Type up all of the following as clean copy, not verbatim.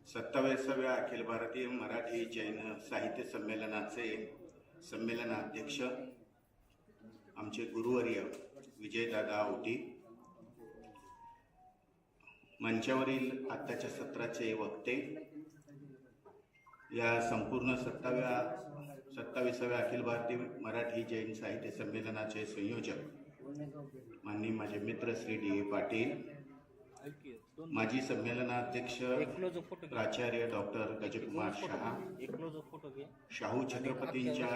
27व्या अखिल भारतीय मराठी जैन साहित्य संमेलनाचे संमेलनाध्यक्ष आमचे गुरुवर्य विजयदादा औटी, मंचावरील आत्ताच्या सत्राचे वक्ते, या संपूर्ण 27व्या अखिल भारतीय मराठी जैन साहित्य संमेलनाचे संयोजक माननीय माझे मित्र श्री डी पाटील, माजी संमेलनाध्यक्ष प्राचार्य डॉक्टर गजकुमार शहा, शाहू छत्रपतींच्या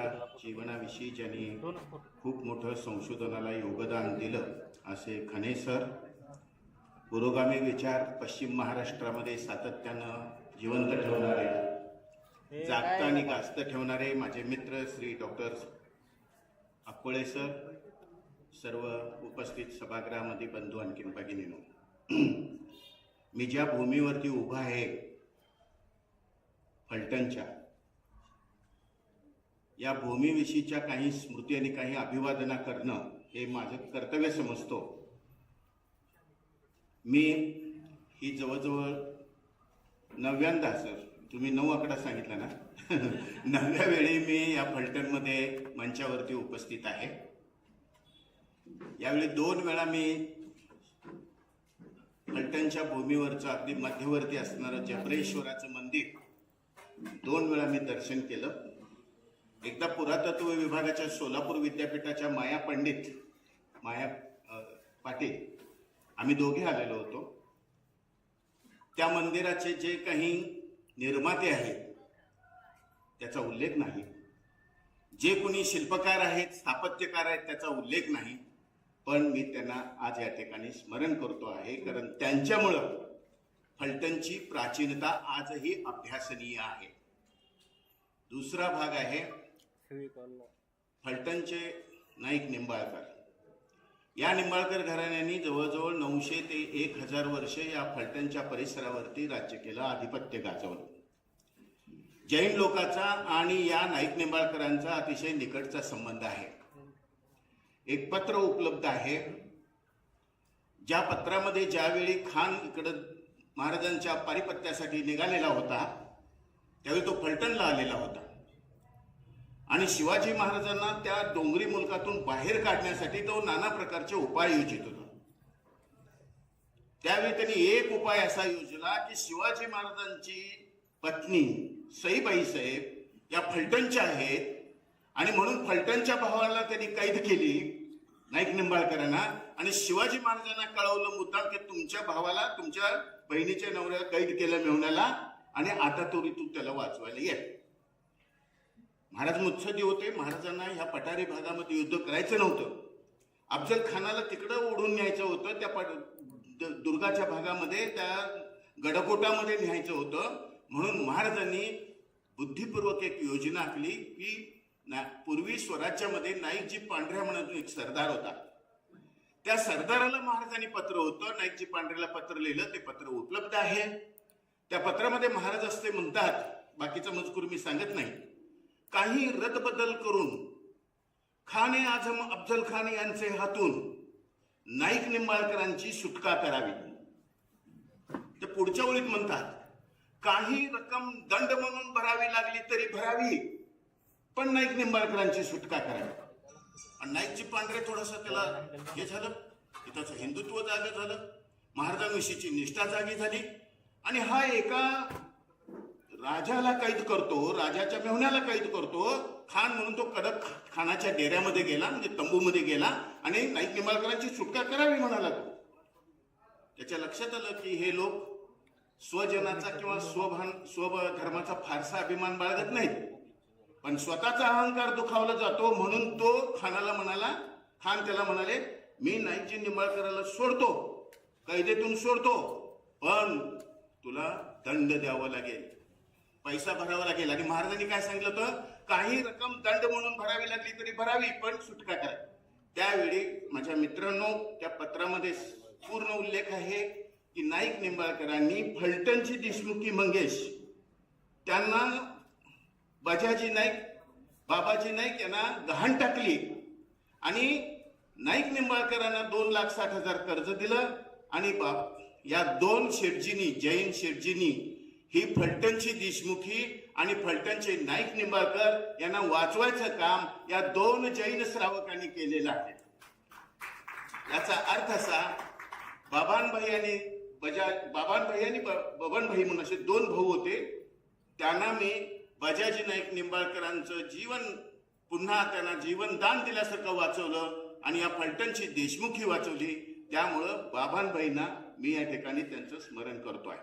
जीवनाविषयी ज्यांनी खूप मोठं संशोधनाला योगदान दिलं असे खने सर, पुरोगामी विचार पश्चिम महाराष्ट्रामध्ये सातत्यानं जिवंत ठेवणारे, जागता आणि गास्त ठेवणारे माझे मित्र श्री डॉक्टर अक्कोळे सर, सर्व उपस्थित सभागृहामध्ये बंधू आणखीन भगिनींनो, मी ज्या भूमीवरती उभा आहे फलटणच्या, या भूमीविषयीच्या काही स्मृती आणि काही अभिवादना करणं हे माझं कर्तव्य समजतो. मी ही जवळजवळ 9व्यांदा, सर तुम्ही 9 आकडा सांगितला ना, 9व्या वेळी मी या फलटणमध्ये मंचावरती उपस्थित आहे. यावेळी 2 वेळा मी फलटणच्या भूमीवरचं अगदी मध्यवर्ती असणारं जबरेश्वराचं मंदिर 2 वेळा मी दर्शन केलं. एकदा पुरातत्व विभागाच्या सोलापूर विद्यापीठाच्या माया पाटील आम्ही दोघे आलेलो होतो. त्या मंदिराचे जे काही निर्माते आहेत त्याचा उल्लेख नाही, जे कोणी शिल्पकार आहेत स्थापत्यकार आहेत त्याचा उल्लेख नाही, पण मी त्यांना आज या ठिकाणी स्मरण करतो आहे, कारण त्यांच्यामुळं फलटणची प्राचीनता आजही अभ्यासनीय आहे. दुसरा भाग आहे फलटणचे नाईक निंबाळकर. या निंबाळकर घराण्यानी जवळजवळ 900 ते 1000 वर्ष या फलटणच्या परिसरावरती राज्य केलं, आधिपत्य गाजवलं. जैन लोकांचा आणि या नाईक निंबाळकरांचा अतिशय निकटचा संबंध आहे. एक पत्र उपलब्ध आहे, ज्या पत्रामध्ये ज्यावेळी खान इकडं महाराजांच्या पारिपत्यासाठी निघालेला होता त्यावेळी तो फलटणला आलेला होता आणि शिवाजी महाराजांना त्या डोंगरी मुलकातून बाहेर काढण्यासाठी तो नाना प्रकारचे उपाय योजित होता. त्यावेळी त्यांनी एक उपाय असा योजला की शिवाजी महाराजांची पत्नी सईबाई साहेब या फलटणच्या आहेत आणि म्हणून फलटणच्या भावाला त्यांनी कैद केली नाईक निंबाळकरांना, आणि शिवाजी महाराजांना कळवलं मुद्दाम की तुमच्या भावाला तुमच्या बहिणीच्या नवऱ्याला कैद केलं मेहुण्याला आणि आता तरी तू त्याला वाचवायला ये. महाराज मुत्सदी होते, महाराजांना ह्या पठारी भागामध्ये युद्ध करायचं नव्हतं, अफजल खानाला तिकडं ओढून न्यायचं होतं, त्या दुर्गाच्या भागामध्ये त्या गडकोटामध्ये न्यायचं होतं. म्हणून महाराजांनी बुद्धिपूर्वक एक योजना आखली की पूर्वी स्वराज्यामध्ये नाईकजी पांढऱ्या म्हणून एक सरदार होता, त्या सरदाराला महाराजांनी पत्र होतं, नाईकजी पांढऱ्याला पत्र लिहिलं, ते पत्र उपलब्ध आहे. त्या पत्रामध्ये महाराज असते म्हणतात, बाकीचा मजकूर मी सांगत नाही, काही रदबदल करून खाने आझम अफजल खान यांचे हातून नाईक निंबाळकरांची सुटका करावी. ते पुढच्या ओळीत म्हणतात, काही रक्कम दंड म्हणून भरावी लागली तरी भरावी, पण नाईक निंबाळकरांची सुटका करावी. आणि नाईकजी पांढरे थोडंसं त्याला हे झालं, त्याचं हिंदुत्व जागे झालं, महाराजांविषयीची निष्ठा जागी झाली, आणि हा एका राजाला कैद करतो, राजाच्या मेहुण्याला कैद करतो खान म्हणून तो कडक खानाच्या डेऱ्यामध्ये गेला, म्हणजे तंबूमध्ये गेला आणि नाईक निंबाळकरांची सुटका करावी म्हणाला. तो त्याच्या लक्षात आलं की हे लोक स्वजनाचा किंवा स्वधर्माचा फारसा अभिमान बाळगत नाहीत, पण स्वतःचा अहंकार दुखावला जातो, म्हणून तो खानाला म्हणाला, खान त्याला म्हणाले, मी नाईकजी निंबाळकराला सोडतो, कैदेतून सोडतो, पण तुला दंड द्यावा लागेल, पैसा भरावा लागेल. आणि महाराजांनी काय सांगितलं होतं, काही रक्कम दंड म्हणून भरावी लागली तरी भरावी, पण सुटका करा. त्यावेळी माझ्या मित्रांनो त्या पत्रामध्ये पूर्ण उल्लेख आहे की नाईक निंबाळकरांनी फलटणची देशमुखी मंगेश त्यांना बजाजी नाईक, बाबाजी नाईक यांना गहाण टाकली आणि नाईक निंबाळकरांना 2,60,000 कर्ज दिलं आणि या 2 शेटजींनी, जैन शेटजींनी ही फलटणची देशमुखी आणि फलटणचे नाईक निंबाळकर यांना वाचवायचं काम या 2 जैन श्रावकांनी केलेलं आहे. याचा अर्थ असा, बाबांभाई आणि बबनभाई म्हणून असे 2 भाऊ होते. त्यांना मी बजाजी नाईक निंबाळकरांचं जीवन पुन्हा त्यांना जीवनदान दिल्यासारखं वाचवलं आणि या फलटणची देशमुखी वाचवली. त्यामुळं बाबांभाईंना मी या ठिकाणी त्यांचं स्मरण करतो आहे.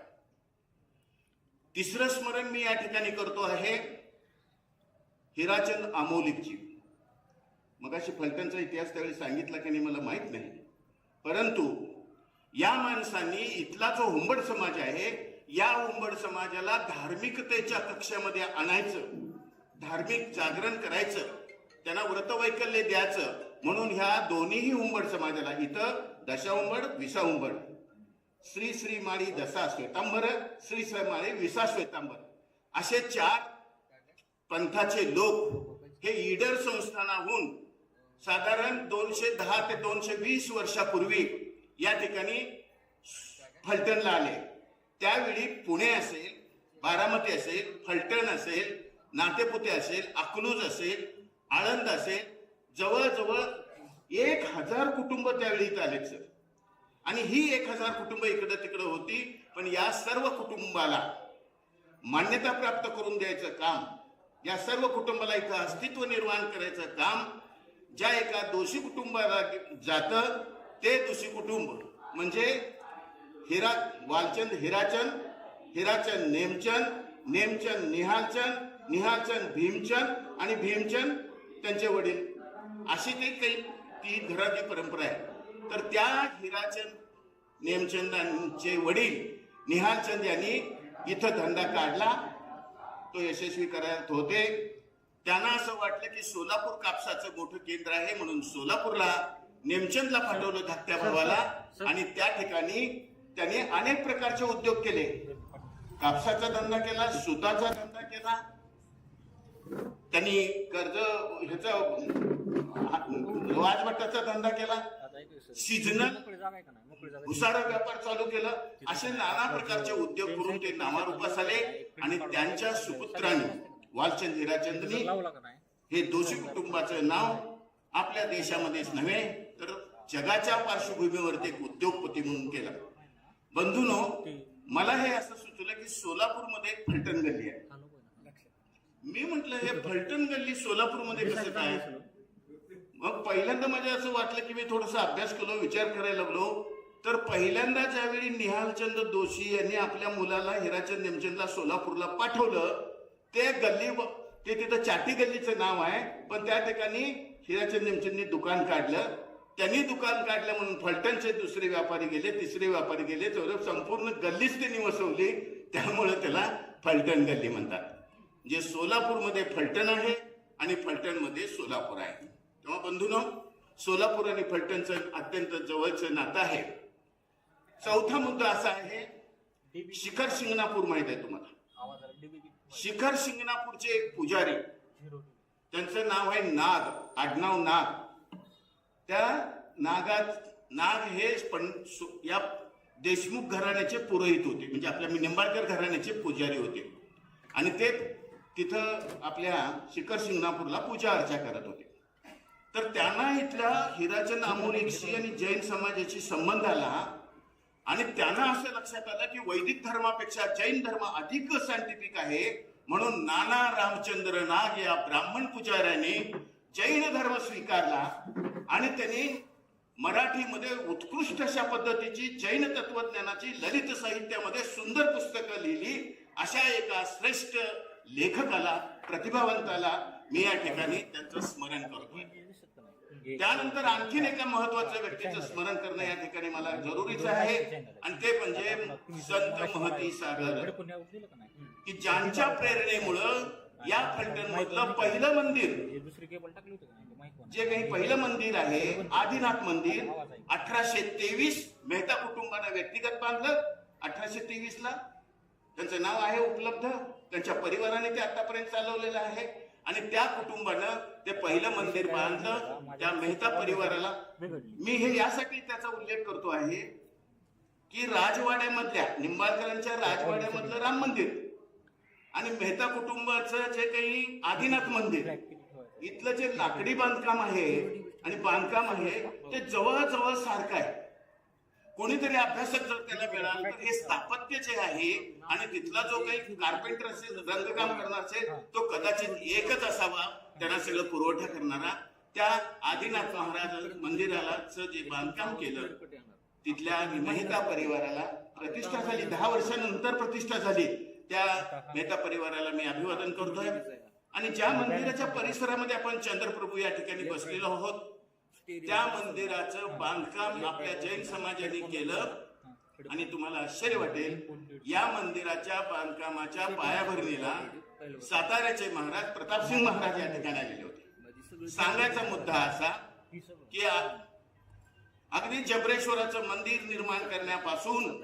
तिसरं स्मरण मी या ठिकाणी करतो आहे हिराचंद आमोलिकजी. मगाशी फलटणचा इतिहास त्यावेळी सांगितला की नाही मला माहित नाही, परंतु या माणसांनी इथला जो हुंबड समाज आहे या हुंबड समाजाला धार्मिकतेच्या कक्षामध्ये आणायचं, धार्मिक जागरण करायचं, त्यांना व्रतवैकल्य द्यायचं म्हणून ह्या दोन्हीही हुंबड समाजाला इथं दशा हुंबड विसा हुंबड, श्री श्री माळी दसा श्वेतांबर, श्री श्री माळी विसा श्वेतांबर असे 4 पंथाचे लोक हे ईडर संस्थानाहून साधारण 210 ते 220 वर्षापूर्वी या ठिकाणी फलटणला आले. त्यावेळी पुणे असेल, बारामती असेल, फलटण असेल, नातेपुते असेल, अकलूज असेल, आळंद असेल, जवळजवळ 1000 कुटुंब त्यावेळी इथं आलेत सर. आणि ही 1000 कुटुंब इकडं तिकडं होती, पण या सर्व कुटुंबाला मान्यता प्राप्त करून द्यायचं काम, या सर्व कुटुंबाला इथं अस्तित्व निर्माण करायचं काम ज्या एका दोषी कुटुंबाला जातं ते दोषी कुटुंब म्हणजे वालचंद हिराचंद, हिराचंद नेमचंद, नेमचंद निहालचंद, निहालचंद भीमचंद आणि भीमचंद त्यांचे वडील, अशी काही 3 घराची परंपरा आहे. तर त्या हिराचंद नेमचंदांचे वडील निहालचंद यांनी इथं धंदा काढला, तो यशस्वी करत होते. त्यांना असं वाटलं की सोलापूर कापसाचं मोठं केंद्र आहे म्हणून सोलापूरला नेमचंदला पाठवलं धाकट्या भावाला आणि त्या ठिकाणी त्यांनी अनेक प्रकारचे उद्योग केले. कापसाचा धंदा केला, सुताचा धंदा केला, त्यांनी कर्ज ह्याचा राजभट्टाचा धंदा केला, सीजनल उसाडा व्यापार चालू केला. असे नाना प्रकारचे उद्योग करून ते नामारूपास आले आणि त्यांच्या सुपुत्रांनी वालचंद हिराचंदनी हे दोषी कुटुंबाचं नाव आपल्या देशामध्येच नव्हे तर जगाच्या पार्श्वभूमीवरती एक उद्योगपती म्हणून केलं. बंधूनो, मला हे असं सुचलं की सोलापूरमध्ये एक फलटण गल्ली आहे. मी म्हटलं हे फलटण गल्ली सोलापूरमध्ये कसं काय? मग पहिल्यांदा माझ्या असं वाटलं की मी थोडासा अभ्यास केलो, विचार करायला लागलो. तर पहिल्यांदा ज्यावेळी निहालचंद दोशी यांनी आपल्या मुलाला हिराचंद नेमचंदला सोलापूरला पाठवलं, ते गल्ली ते तिथं चाटी गल्लीचं नाव आहे, पण त्या ठिकाणी हिराचंद नेमचंदनी दुकान काढलं. त्यांनी दुकान काढलं म्हणून फलटणचे दुसरे व्यापारी गेले, तिसरे व्यापारी गेले, संपूर्ण गल्लीच त्यांनी वसवली. त्यामुळे त्याला फलटण गल्ली म्हणतात. जे सोलापूरमध्ये फलटण आहे आणि फलटणमध्ये सोलापूर आहे. तेव्हा बंधूंनो, सोलापूर आणि फलटणचं अत्यंत जवळचं नातं आहे. चौथा मुद्दा असा आहे, शिखर शिंगणापूर माहित आहे तुम्हाला? शिखर शिंगणापूरचे एक पुजारी, त्यांचं नाव आहे नाग, आडनाव नाग. त्या नाग हे या देशमुख घराण्याचे पुरोहित होते, म्हणजे आपल्या निंबाळकर घराण्याचे पुजारी होते आणि ते तिथं आपल्या शिखर शिंगणापूरला पूजा अर्चा करत होते. तर त्यांना इथल्या हिराचंद आमोलिकशी आणि जैन समाजाशी संबंध आला आणि त्यांना असं लक्षात आलं की वैदिक धर्मापेक्षा जैन धर्म अधिक सायंटिफिक आहे, म्हणून नाना रामचंद्र नाग या ब्राह्मण पुजाऱ्याने जैन धर्म स्वीकारला आणि त्यांनी मराठीमध्ये उत्कृष्ट अशा पद्धतीची जैन तत्वज्ञानाची ललित साहित्यामध्ये सुंदर पुस्तकं लिहिली. अशा एका श्रेष्ठ लेखकाला, प्रतिभावंताला मी या ठिकाणी त्यांचं स्मरण करतोय. त्यानंतर आणखीन एका महत्वाच्या व्यक्तीचं स्मरण करणं या ठिकाणी मला जरुरीच आहे आणि ते म्हणजे संत महती सागर, की ज्यांच्या प्रेरणेमुळं या फलटण मधलं पहिलं मंदिर, जे काही पहिलं मंदिर आहे आदिनाथ मंदिर, 1823 मेहता कुटुंबानं व्यक्तिगत बांधलं. 1823 ला त्यांचं नाव आहे उपलब्ध, त्यांच्या परिवाराने ते आतापर्यंत चालवलेलं आहे आणि त्या कुटुंबानं ते पहिलं मंदिर बांधलं. त्या मेहता परिवाराला मी हे यासाठी त्याचा उल्लेख करतो आहे की राजवाड्यामधल्या निंबाळकरांच्या राजवाड्यामधलं राम मंदिर आणि मेहता कुटुंबाचं जे काही आदिनाथ मंदिर इथलं जे लाकडी बांधकाम आहे आणि बांधकाम आहे ते जवळजवळ सारखं आहे. कोणीतरी अभ्यासक जर त्याला मिळालं तर हे स्थापत्य जे आहे आणि तिथला जो काही कार्पेंटर असेल रंगकाम करणार असेल तो कदाचित एकच असावा त्यांना सगळं पुरवठा करणारा. त्या आदिनाथ महाराज मंदिराला जे बांधकाम केलं तिथल्या मेहता परिवाराला प्रतिष्ठा झाली. 10 वर्षानंतर प्रतिष्ठा झाली. त्या मेहता परिवाराला मी अभिवादन करतोय. आणि ज्या मंदिराच्या परिसरामध्ये आपण चंद्रप्रभू या ठिकाणी बसलेलो आहोत त्या मंदिराचं बांधकाम आपल्या जैन समाजाने केलं. आणि तुम्हाला आश्चर्य वाटेल या मंदिराच्या बांधकामाच्या पायाभरणीला साताऱ्याचे महाराज प्रतापसिंग महाराज या ठिकाणी आलेले होते. सांगायचा मुद्दा असा की अगदी जबरेश्वराचं मंदिर निर्माण करण्यापासून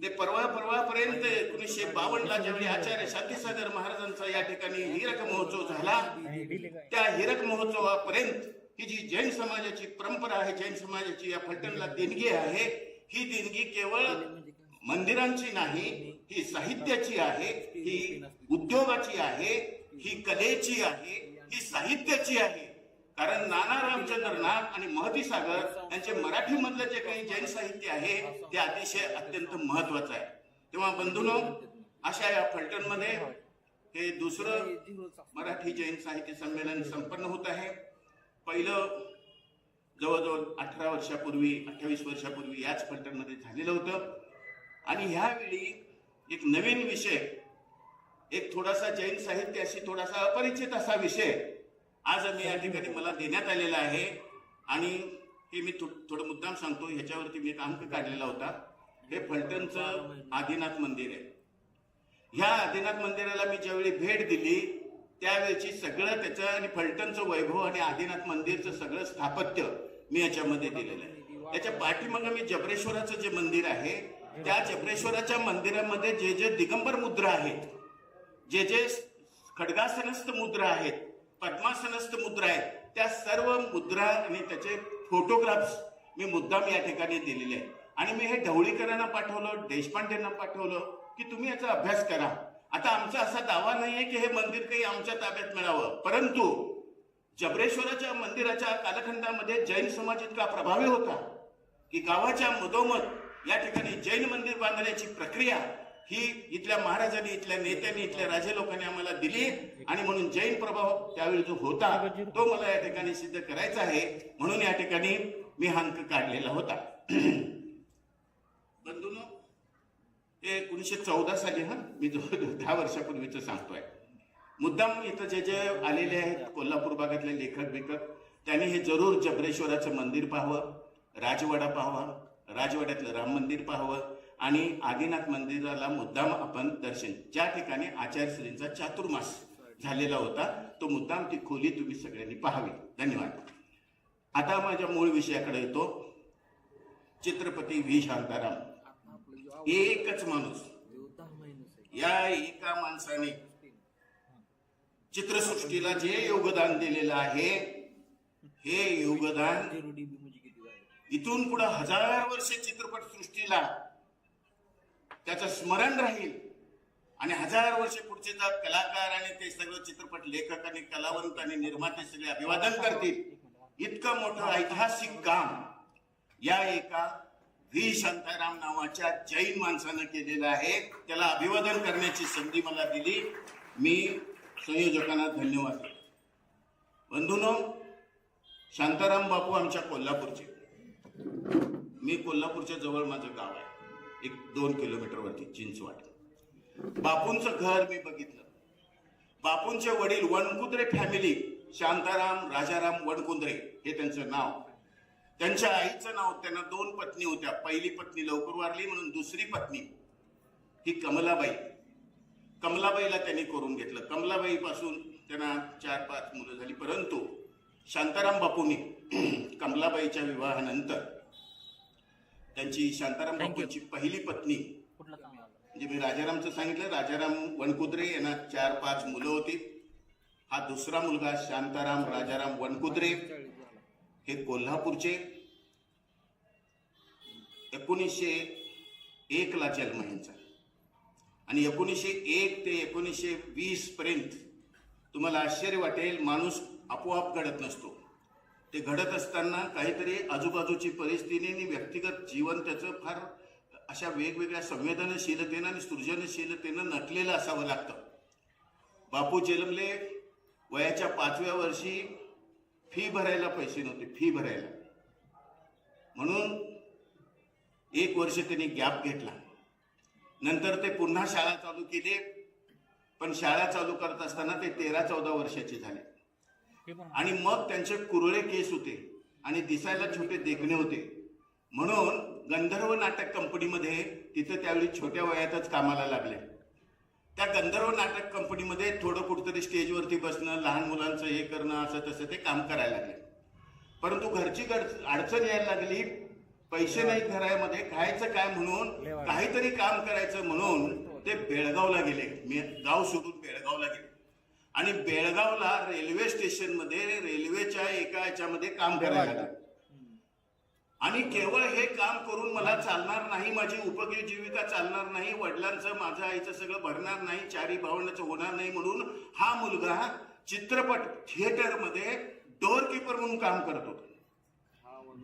ते परवापर्यंत 1952ला ज्यावेळी आचार्य शांतीसागर महाराजांचा या ठिकाणी हीरक महोत्सव झाला त्या हीरक महोत्सवापर्यंत ही जी जैन समाजाची परंपरा आहे जैन समाजाची या फलटणला देणगी आहे ही देणगी केवळ मंदिरांची नाही ही साहित्याची आहे ही उद्योगाची आहे ही कलेची आहे ही साहित्याची आहे. कारण नाना रामचंद्र नाग आणि महती सागर यांचे मराठी मधलं जे काही जैन साहित्य आहे ते अतिशय अत्यंत महत्वाचं आहे. तेव्हा बंधूंनो अशा या फलटणमध्ये हे दुसरं मराठी जैन साहित्य संमेलन संपन्न होत आहे. पहिलं जवळजवळ 18 वर्षापूर्वी 28 वर्षापूर्वी याच फलटणमध्ये झालेलं होतं. आणि ह्यावेळी एक नवीन विषय एक थोडासा जैन साहित्याशी थोडासा अपरिचित असा विषय आज मी या ठिकाणी मला देण्यात आलेला आहे. आणि हे मी थोडं मुद्दाम सांगतो ह्याच्यावरती मी एक अंक काढलेला होता. हे फलटणचं आदिनाथ मंदिर आहे. ह्या आदिनाथ मंदिराला मी ज्यावेळी भेट दिली त्यावेळेची सगळं त्याचं आणि फलटणचं वैभव आणि आदिनाथ मंदिरचं सगळं स्थापत्य मी याच्यामध्ये दिलेलं आहे. त्याच्या पाठीमागं मी जबरेश्वराचं जे मंदिर आहे त्या जबरेश्वराच्या मंदिरामध्ये जे जे दिगंबर मुद्रा आहेत जे जे खडगासनस्थ मुद्रा आहेत पद्मासनस्थ मुद्रा आहेत त्या सर्व मुद्रा आणि त्याचे फोटोग्राफ्स मी मुद्दाम या ठिकाणी दिलेले आहेत. आणि मी हे ढवळीकरांना पाठवलं देशपांडेंना पाठवलं की तुम्ही याचा अभ्यास करा. आता आमचा असा दावा नाहीये की हे मंदिर काही आमच्या ताब्यात मिळावं परंतु जबरेश्वराच्या मंदिराच्या कालखंडामध्ये जैन समाज इतका प्रभावी होता की गावाच्या मधोमध या ठिकाणी जैन मंदिर बांधण्याची प्रक्रिया ही इथल्या महाराजांनी इथल्या नेत्यांनी इथल्या राजे लोकांनी आम्हाला दिली. आणि म्हणून जैन प्रभाव त्यावेळी जो होता तो मला या ठिकाणी सिद्ध करायचा आहे म्हणून या ठिकाणी मी हा अंक काढलेला होता. बंधूंनो हे 1914 साली मी 10 वर्षापूर्वीच सांगतोय. मुद्दाम इथं जे जे आलेले आहेत कोल्हापूर भागातले लेखक बिखक त्यांनी हे जरूर जबरेश्वराचं मंदिर पाहावं राजवाडा पाहावा राजवाड्यातलं राम मंदिर पाहावं आणि आदिनाथ मंदिराला मुद्दाम आपण दर्शन ज्या ठिकाणी आचार्यश्रींचा चातुर्मास झालेला होता तो मुद्दाम ती खोली तुम्ही सगळ्यांनी पाहावी. धन्यवाद. आता माझ्या मूळ विषयाकडे येतो. चित्रपती व्ही शांताराम एकच माणूस या एका माणसाने चित्रसृष्टीला जे योगदान दिलेलं आहे हे योगदान इथून पुढे 1000 वर्षे चित्रपट सृष्टीला त्याचं स्मरण राहील. आणि 1000 वर्षे पुढचे जर कलाकार आणि ते सगळं चित्रपट लेखक आणि कलावंत आणि निर्माते सगळे अभिवादन करतील. इतकं मोठं ऐतिहासिक काम या एका व्ही शांताराम नावाच्या जैन माणसानं केलेलं आहे. त्याला अभिवादन करण्याची संधी मला दिली. मी संयोजकांना धन्यवाद देतो. बंधूंनो शांताराम बापू आमच्या कोल्हापूरचे. मी कोल्हापूरच्या जवळ माझं गाव आहे 1-2 किलोमीटरवरती चिंचवाड. बापूंचं घर मी बघितलं. बापूंचे वडील वणकुंद्रे फॅमिली शांताराम राजाराम वणकुंद्रे हे त्यांचं नाव. त्यांच्या आईचं नाव त्यांना 2 पत्नी होत्या. पहिली पत्नी लवकर वारली म्हणून दुसरी पत्नी ही कमलाबाई. कमलाबाईला त्यांनी करून घेतलं. कमलाबाई पासून त्यांना 4-5 मुलं झाली. परंतु शांताराम बापूंनी कमलाबाईच्या विवाहानंतर त्यांची शांताराम बापूंची पहिली पत्नी म्हणजे मी राजारामचं सांगितलं राजाराम वणकुंद्रे यांना 4-5 मुलं होती. हा दुसरा मुलगा शांताराम राजाराम वणकुंद्रे हे कोल्हापूरचे. 1 ला जन्म यांचा. आणि 1901 ते 1920 पर्यंत तुम्हाला आश्चर्य वाटेल, माणूस आपोआप घडत नसतो. ते घडत असताना काहीतरी आजूबाजूची परिस्थिती आणि व्यक्तिगत जीवन त्याचं फार अशा वेगवेगळ्या संवेदनशीलतेनं आणि सृजनशीलतेनं नटलेलं असावं लागतं. बापू जन्मले, वयाच्या 5व्या वर्षी फी भरायला पैसे नव्हते, फी भरायला. म्हणून 1 वर्ष त्यांनी गॅप घेतला. नंतर ते पुन्हा शाळा चालू केली, पण शाळा चालू करत असताना ते 13-14 वर्षाचे झाले. आणि मग त्यांचे कुरळे केस होते आणि दिसायला छोटे देखणे होते. म्हणून गंधर्व नाटक कंपनीमध्ये तिथे त्यावेळी छोट्या वयातच कामाला लागले. त्या गंधर्व नाटक कंपनीमध्ये थोडं कुठंतरी स्टेजवरती बसणं, लहान मुलांचं हे करणं, असं तसं ते काम करायला लागले. परंतु घरची अडचण यायला लागली. पैसे नाहीत घरामध्ये, खायचं काय म्हणून काहीतरी काम करायचं म्हणून ते बेळगावला गेले. गाव सोडून बेळगावला गेले आणि बेळगावला रेल्वे स्टेशन मध्ये रेल्वेच्या एका याच्यामध्ये काम करायला लागले. आणि केवळ हे काम करून मला चालणार नाही, माझी उपजीविका चालणार नाही, वडिलांचं माझं आईचं सगळं भरणार नाही, 4 भावंडाचं होणार नाही, म्हणून हा मुलगा चित्रपट थिएटरमध्ये डोअर कीपर म्हणून काम करत होता.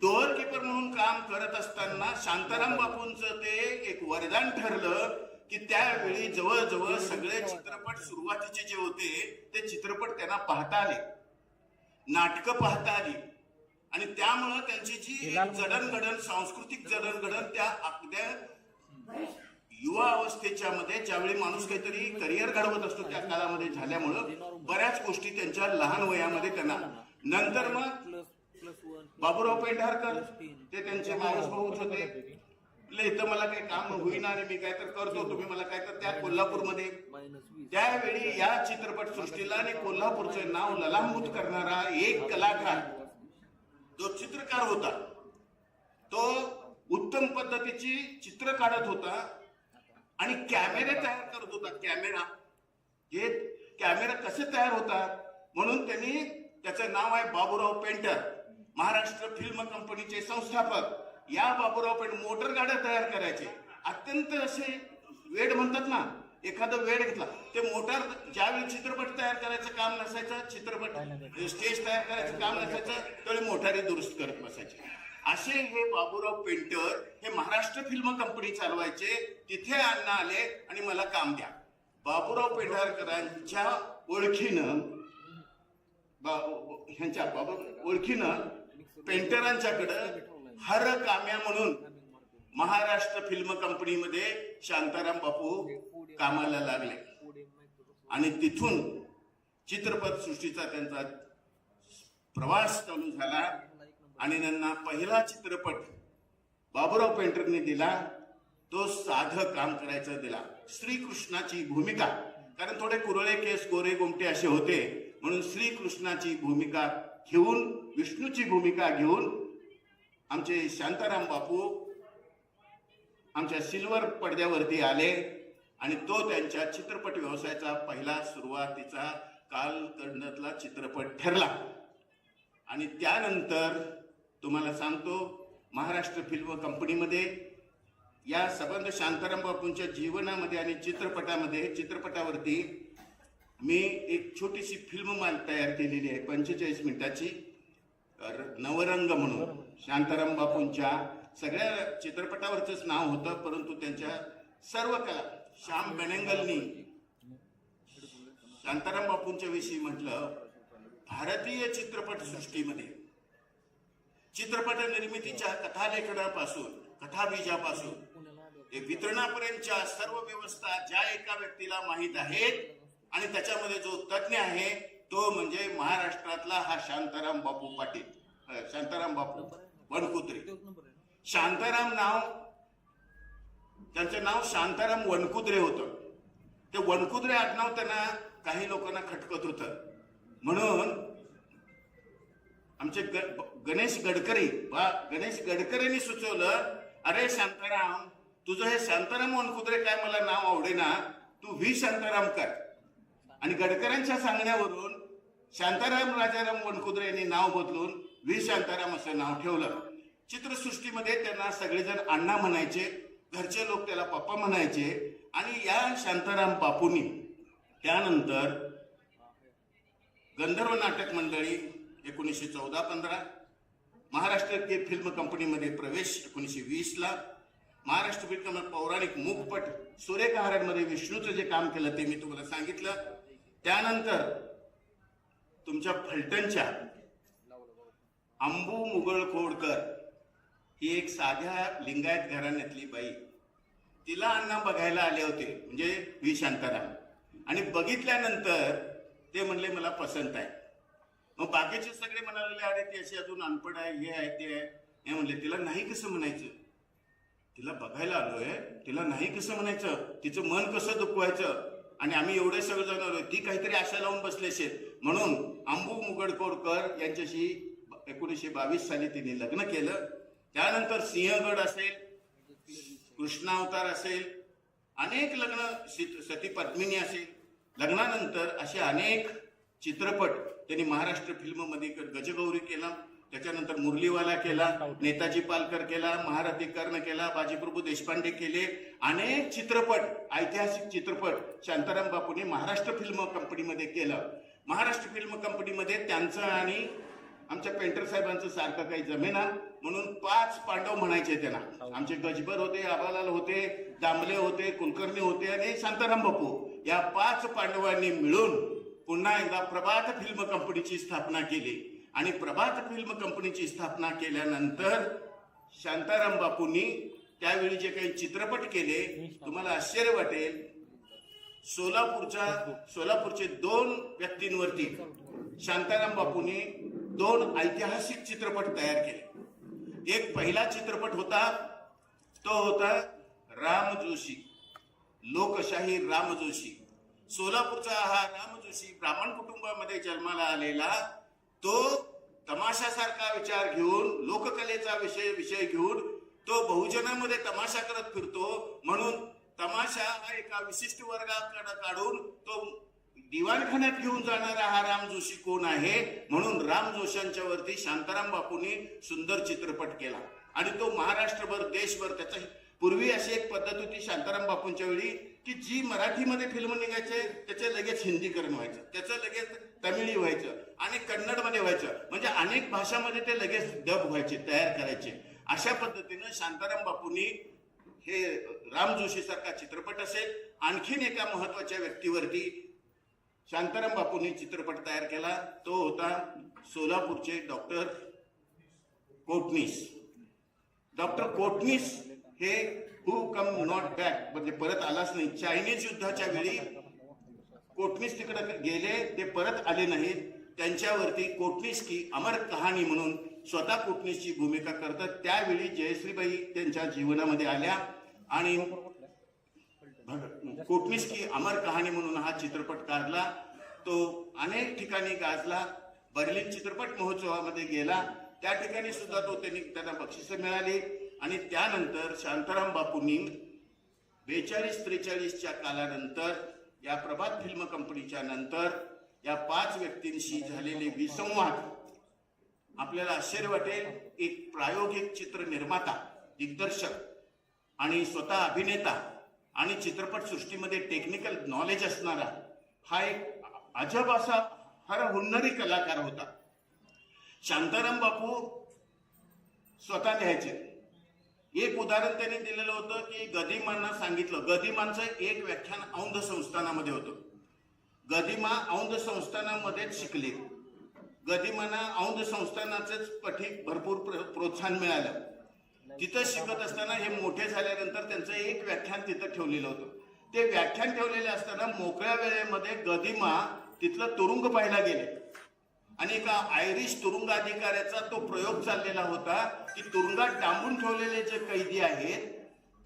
डोअर कीपर म्हणून काम करत असताना शांताराम बापूंचं ते एक वरदान ठरलं की त्यावेळी जवळजवळ सगळे चित्रपट सुरुवातीचे जे होते ते चित्रपट त्यांना पाहता आले, नाटकं पाहता आली. आणि त्यामुळं त्यांची जी जडणघडण, सांस्कृतिक जडणघडण त्या अगद्या युवा अवस्थेच्या मध्ये ज्यावेळी माणूस काहीतरी करिअर घडवत असतो त्या काळामध्ये झाल्यामुळं बऱ्याच गोष्टी त्यांच्या लहान वयामध्ये त्यांना. नंतर मग बाबूराव पेंढारकर ते त्यांचे मावस भाऊच होते. इथं मला काही काम होईना आणि मी काय तर करतो, तुम्ही मला काय तर. त्या कोल्हापूरमध्ये त्यावेळी या चित्रपट सृष्टीला आणि कोल्हापूरचं नाव ललांबूत करणारा एक कलाकार जो चित्रकार होता, तो उत्तम पद्धतीची चित्र काढत होता आणि कॅमेरे तयार करत होता. कॅमेरा कसे तयार होतात म्हणून त्यांनी, त्याचं नाव आहे बाबूराव पेंटर, महाराष्ट्र फिल्म कंपनीचे संस्थापक. या बाबूराव पेंटर मोटर गाड्या तयार करायचे. अत्यंत असे वेड म्हणतात ना, एखादं वेड घेतला ते मोटार. ज्यावेळी चित्रपट तयार करायचं काम नसायचं, चित्रपट स्टेज तयार करायचं काम नसायचं, त्यावेळी मोटारी दुरुस्त करत बसायचे. असे हे बाबूराव पेंटर हे महाराष्ट्र फिल्म कंपनी चालवायचे. तिथे अण्णा आले आणि मला काम द्या. बाबूराव पेंढारकरांच्या ओळखीनं पेंटरांच्याकडं हर काम्या म्हणून महाराष्ट्र फिल्म कंपनीमध्ये शांताराम बापू कामाला लागले. आणि तिथून चित्रपट सृष्टीचा त्यांचा प्रवास चालू झाला. आणि त्यांना पहिला चित्रपट बाबूराव पेंटरने दिला, तो साधं काम करायचं दिला, श्रीकृष्णाची भूमिका. कारण थोडे कुरळे केस, गोरे गोमटे असे होते, म्हणून श्रीकृष्णाची भूमिका घेऊन, विष्णूची भूमिका घेऊन आमचे शांताराम बापू आमच्या सिल्वर पडद्यावरती आले. आणि तो त्यांच्या चित्रपट व्यवसायाचा पहिला सुरुवातीचा कालखंडातला चित्रपट ठरला. आणि त्यानंतर तुम्हाला सांगतो, महाराष्ट्र फिल्म कंपनीमध्ये या संबंध शांताराम बापूंच्या जीवनामध्ये आणि चित्रपटावरती मी एक छोटीशी फिल्म तयार केलेली आहे, 45 मिनिटाची, नवरंग म्हणून. शांताराम बापूंच्या सगळ्या चित्रपटावरच नाव होतं, परंतु त्यांच्या सर्व कला, श्याम बेनेगलनी शांताराम बापूंच्या विषयी म्हटलं, भारतीय चित्रपट सृष्टीमध्ये चित्रपट निर्मितीच्या कथालेखनापासून, कथाबीजापासून ते वितरणापर्यंतच्या सर्व व्यवस्था ज्या एका व्यक्तीला माहीत आहेत आणि त्याच्यामध्ये जो तज्ञ आहे तो म्हणजे महाराष्ट्रातला हा शांताराम बापू पाटील, शांताराम बापू वनकुत्रे. शांताराम नाव, त्यांचं नाव शांताराम वनकुत्रे होतं. ते वनकुत्रे आडनाव त्यांना काही लोकांना खटकत होतं. म्हणून आमचे गणेश गडकरींनी सुचवलं, अरे शांताराम, तुझं हे शांताराम वनकुत्रे काय मला नाव आवडेना, तू व्ही शांताराम कर. आणि गडकऱ्यांच्या सांगण्यावरून शांताराम राजाराम वनकुत्रे यांनी नाव बदलून व्ही शांताराम असं नाव ठेवलं. चित्रसृष्टीमध्ये त्यांना सगळेजण अण्णा म्हणायचे. घरचे लोक त्याला पप्पा म्हणायचे. आणि या शांताराम बापूंनी त्यानंतर गंधर्व नाटक मंडळी 1914-15, महाराष्ट्र फिल्म कंपनीमध्ये प्रवेश 1920ला, महाराष्ट्र फिल्म पौराणिक मूकपट सूर्यकहारांमध्ये विष्णूचं जे काम केलं ते मी तुम्हाला सांगितलं. त्यानंतर तुमच्या फलटणच्या अंबू मुगळखोडकर ही एक साध्या लिंगायत घराण्यातली बाई, तिला अण्णा बघायला आले होते, म्हणजे व्ही शांताराम. आणि बघितल्यानंतर ते म्हणले मला पसंत आहे. मग बाकीचे सगळे म्हणाले अरे ती अशी अजून अनपड आहे, हे आहे ते आहे. हे म्हणले तिला नाही कसं म्हणायचं, तिला बघायला आलोय, तिला नाही कसं म्हणायचं, तिचं मन कसं दुखवायचं. आणि आम्ही एवढे सगळे जण आलोय, ती काहीतरी आशा लावून बसले असेल. म्हणून अंबू मुगळखोडकर यांच्याशी 1922 साली तिने लग्न केलं. त्यानंतर सिंहगड असेल, कृष्णावतार असेल, अनेक लग्न, सती पद्मिनी असेल, लग्नानंतर असे अनेक चित्रपट त्यांनी महाराष्ट्र फिल्ममध्ये गजगौरी केला, त्याच्यानंतर मुरलीवाला केला, नेताजी पालकर केला, महारथी कर्ण केला, बाजीप्रभू देशपांडे केले. अनेक चित्रपट, ऐतिहासिक चित्रपट शांताराम बापूंनी महाराष्ट्र फिल्म कंपनीमध्ये केलं. महाराष्ट्र फिल्म कंपनीमध्ये त्यांचं आणि आमच्या पेंटर साहेबांचं सारखं काही जमेना, म्हणून 5 पांडव म्हणायचे त्यांना. आमचे गजबर होते, आबालाल होते, दामले होते, कुलकर्णी होते आणि शांताराम बापू. या 5 पांडवांनी मिळून पुन्हा एकदा प्रभात फिल्म कंपनीची स्थापना केली. आणि प्रभात फिल्म कंपनीची स्थापना केल्यानंतर शांताराम बापूंनी त्यावेळी जे काही चित्रपट केले, तुम्हाला आश्चर्य वाटेल, सोलापूरचे 2 व्यक्तींवरती शांताराम बापूंनी 2 ऐतिहासिक चित्रपट तयार केले. एक पहिला चित्रपट होता, तो होता राम जोशी, लोकशाही राम जोशी. सोलापूरचा हा राम जोशी ब्राह्मण कुटुंबामध्ये जन्माला आलेला, तो तमाशासारखा विचार घेऊन, लोककलेचा विषय घेऊन तो बहुजनामध्ये तमाशा करत फिरतो. म्हणून तमाशा हा एका विशिष्ट वर्गाकडे काढून तो दिवाणखान्यात घेऊन जाणारा हा राम जोशी कोण आहे, म्हणून राम जोशांच्या वरती शांताराम बापूंनी सुंदर चित्रपट केला. आणि तो महाराष्ट्रभर, देशभर. त्याचा पूर्वी अशी एक पद्धत होती शांताराम बापूंच्या वेळी की जी मराठीमध्ये फिल्म निघायचे त्याचे लगेच हिंदीकरण व्हायचं, त्याचं लगेच तमिळी व्हायचं आणि कन्नडमध्ये व्हायचं. म्हणजे अनेक भाषामध्ये ते लगेच डब व्हायचे, तयार करायचे. अशा पद्धतीनं शांताराम बापूंनी हे राम जोशी सारखा चित्रपट असेल, आणखीन एका महत्वाच्या व्यक्तीवरती शांताराम बापूंनी चित्रपट तयार केला, तो होता सोलापूरचे डॉक्टर कोटणीस. डॉक्टर कोटणीस हे हू कम नॉट बॅक, म्हणजे परत आलाच नाही. चायनीज युद्धाच्या वेळी कोटणीस तिकडे गेले, ते परत आले नाहीत. त्यांच्यावरती कोटणीस की अमर कहाणी म्हणून स्वतः कोटणीसची भूमिका करतात. त्यावेळी जयश्रीबाई त्यांच्या जीवनामध्ये आल्या आणि कोटणीस की अमर कहाणी म्हणून हा चित्रपट काढला. तो अनेक ठिकाणी गाजला, बर्लिन चित्रपट महोत्सवामध्ये गेला, त्या ठिकाणी सुद्धा त्यांना बक्षिसं मिळाली. आणि त्यानंतर शांताराम बापूंनी 42-43च्या कालानंतर या प्रभात फिल्म कंपनीच्या नंतर या 5 व्यक्तींशी झालेले विसंवाद, आपल्याला आश्चर्य वाटेल, एक प्रायोगिक चित्र निर्माता, दिग्दर्शक आणि स्वतः अभिनेता आणि चित्रपट सृष्टीमध्ये टेक्निकल नॉलेज असणारा हा एक अजब असा फार हुन्नरी कलाकार होता. शांताराम बापू स्वतः लिहायचे. एक उदाहरण त्यांनी दिलेलं होतं की गदिमांना सांगितलं, गदिमांचं एक व्याख्यान औंध संस्थानामध्ये होतं. गदिमा औंध संस्थानामध्येच शिकले. गदिमांना औंध संस्थानाचंच पठीक भरपूर प्रोत्साहन मिळालं. तिथं शिकत असताना हे मोठे झाल्यानंतर त्यांचं एक व्याख्यान तिथं ठेवलेलं होतं. ते व्याख्यान ठेवलेले असताना मोकळ्या वेळेमध्ये गदिमा तिथलं तुरुंग पाहायला गेले आणि एका आयरिश तुरुंगाधिकाऱ्याचा तो प्रयोग चाललेला होता की तुरुंगात डांबून ठेवलेले जे कैदी आहेत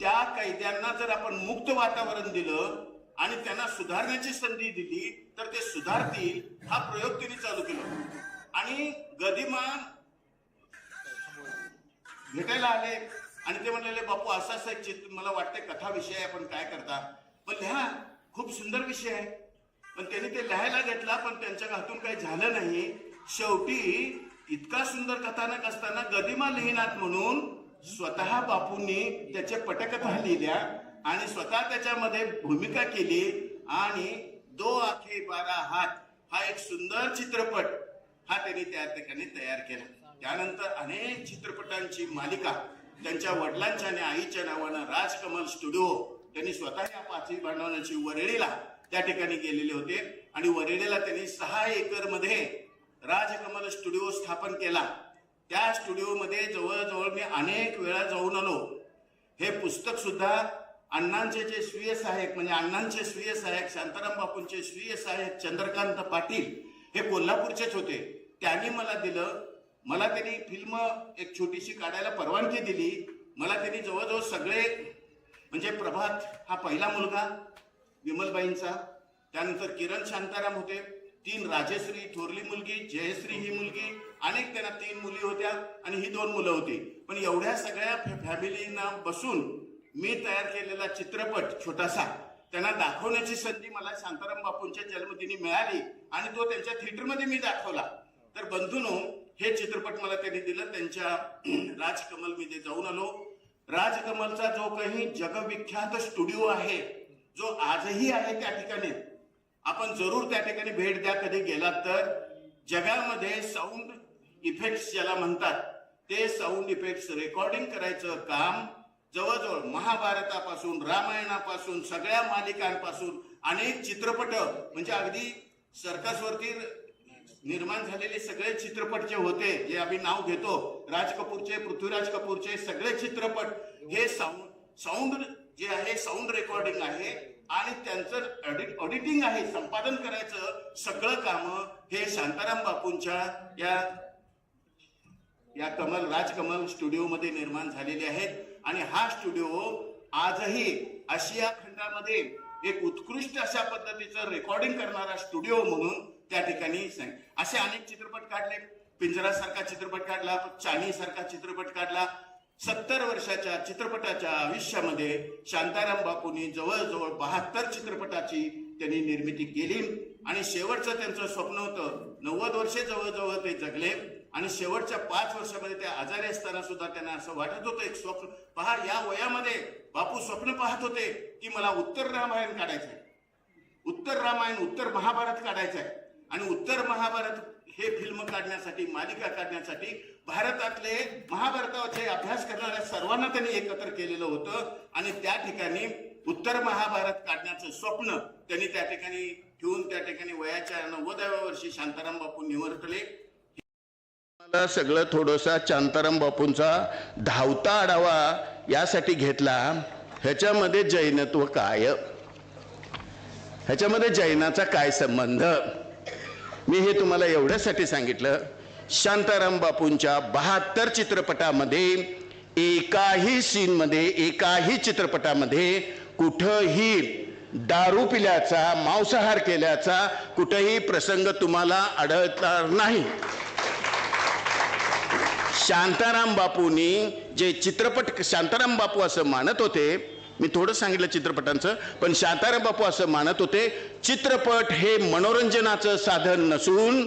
त्या कैद्यांना जर आपण मुक्त वातावरण दिलं आणि त्यांना सुधारण्याची संधी दिली तर ते सुधारतील, हा प्रयोग त्यांनी चालू केला. आणि गदिमा भेटायला आले आणि ते म्हणलेले बापू असा असा एक चित्र मला वाटतंय कथा विषय आपण काय करता, पण लिहा, खूप सुंदर विषय आहे. पण त्यांनी ते लिहायला घेतला पण त्यांच्या हातून काही झालं नाही. शेवटी इतका सुंदर कथानक असताना गदिमा लिहिनात म्हणून स्वतः बापूंनी त्याच्या पटकथा लिहिल्या आणि स्वतः त्याच्यामध्ये भूमिका केली आणि 2 आंखें 12 हात हा एक सुंदर चित्रपट हा त्यांनी त्या ठिकाणी तयार केला. त्यानंतर अनेक चित्रपटांची मालिका त्यांच्या वडिलांच्या आणि आईच्या नावानं राजकमल स्टुडिओ त्यांनी स्वतः या 5 भांडवलाची वरळीला त्या ठिकाणी गेलेले होते आणि वरळीला त्यांनी 6 एकर मध्ये राजकमल स्टुडिओ स्थापन केला. त्या स्टुडिओमध्ये जवळजवळ मी अनेक वेळा जाऊन आलो. हे पुस्तक सुद्धा अण्णांचे जे स्वीय सहाय्यक म्हणजे अण्णांचे स्वीय सहाय्यक शांताराम बापूंचे स्वीय सहाय्यक चंद्रकांत पाटील हे कोल्हापूरचेच होते. त्यांनी मला दिलं. मला त्यांनी फिल्म एक छोटीशी काढायला परवानगी दिली. मला त्यांनी जवळजवळ सगळे म्हणजे प्रभात हा पहिला मुलगा विमलबाईंचा, त्यानंतर किरण शांताराम होते, 3 राजश्री थोरली मुलगी, जयश्री ही मुलगी, अनेक त्यांना 3 मुली होत्या आणि ही 2 मुलं होती. पण एवढ्या सगळ्या फॅमिलीना बसून मी तयार केलेला चित्रपट छोटासा त्यांना दाखवण्याची संधी मला शांताराम बापूंच्या जन्मदिनी मिळाली आणि तो त्यांच्या थिएटरमध्ये मी दाखवला. तर बंधूंनो, हे चित्रपट मला त्यांनी दिलं. त्यांच्या राजकमल मध्ये जाऊन आलो. राजकमलचा जो काही जगविख्यात स्टुडिओ आहे, जो आजही आहे त्या ठिकाणी, आपण जरूर त्या ठिकाणी भेट द्या कधी गेलात तर. जगामध्ये साऊंड इफेक्ट्स ज्याला म्हणतात ते साऊंड इफेक्ट्स रेकॉर्डिंग करायचं काम जवळजवळ महाभारतापासून रामायणापासून सगळ्या मालिकांपासून अनेक चित्रपट म्हणजे अगदी सर्कसवरती निर्माण झालेले सगळे चित्रपट जे होते, जे आम्ही नाव घेतो, राज कपूरचे, पृथ्वीराज कपूरचे सगळे चित्रपट हे साऊंड जे आहे साऊंड रेकॉर्डिंग आहे आणि त्यांचं ऑडिटिंग आहे, संपादन करायचं सगळं काम हे शांताराम बापूंच्या या राजकमल स्टुडिओ मध्ये निर्माण झालेले आहेत. आणि हा स्टुडिओ आजही आशिया खंडामध्ये एक उत्कृष्ट अशा पद्धतीचं रेकॉर्डिंग करणारा स्टुडिओ म्हणून त्या ठिकाणी असे अनेक चित्रपट काढले. पिंजरा सारखा चित्रपट काढला, चानी सारखा चित्रपट काढला. 70 वर्षाच्या चित्रपटाच्या आयुष्यामध्ये शांताराम बापूंनी जवळजवळ 72 चित्रपटाची त्यांनी निर्मिती केली आणि शेवटचं त्यांचं स्वप्न होतं. 90 वर्षे जवळजवळ ते जगले आणि शेवटच्या 5 वर्षामध्ये ते आजारी असताना सुद्धा त्यांना असं वाटत होतं एक स्वप्न पहा. या वयामध्ये बापू स्वप्न पाहत होते की मला उत्तर रामायण काढायचंय, उत्तर रामायण, उत्तर महाभारत काढायचंय आणि उत्तर महाभारत हे फिल्म काढण्यासाठी, मालिका काढण्यासाठी भारतातले महाभारताचे अभ्यास करणाऱ्या सर्वांना त्यांनी एकत्र केलेलं होतं आणि त्या ठिकाणी उत्तर महाभारत काढण्याचं स्वप्न त्यांनी त्या ठिकाणी ठेवून त्या ठिकाणी वयाच्या 90व्या वर्षी शांताराम बापू निवर्तले. मला सगळं थोडंसा शांताराम बापूंचा धावता आढावा यासाठी घेतला. ह्याच्यामध्ये जैनत्व काय, ह्याच्यामध्ये जैनाचा काय संबंध, मी हे तुम्हाला एवढ्यासाठी सांगितलं. शांताराम बापूंच्या 72 चित्रपटामध्ये एकाही सीन मध्ये, एकाही चित्रपटामध्ये कुठंही दारू पिल्याचा, मांसाहार केल्याचा कुठेही प्रसंग तुम्हाला आढळणार नाही. शांताराम बापूंनी जे चित्रपट, शांताराम बापू असं मानत होते, मी थोडं सांगितलं चित्रपटांचं, पण शांताराम बापू असं मानत होते चित्रपट हे मनोरंजनाचं साधन नसून,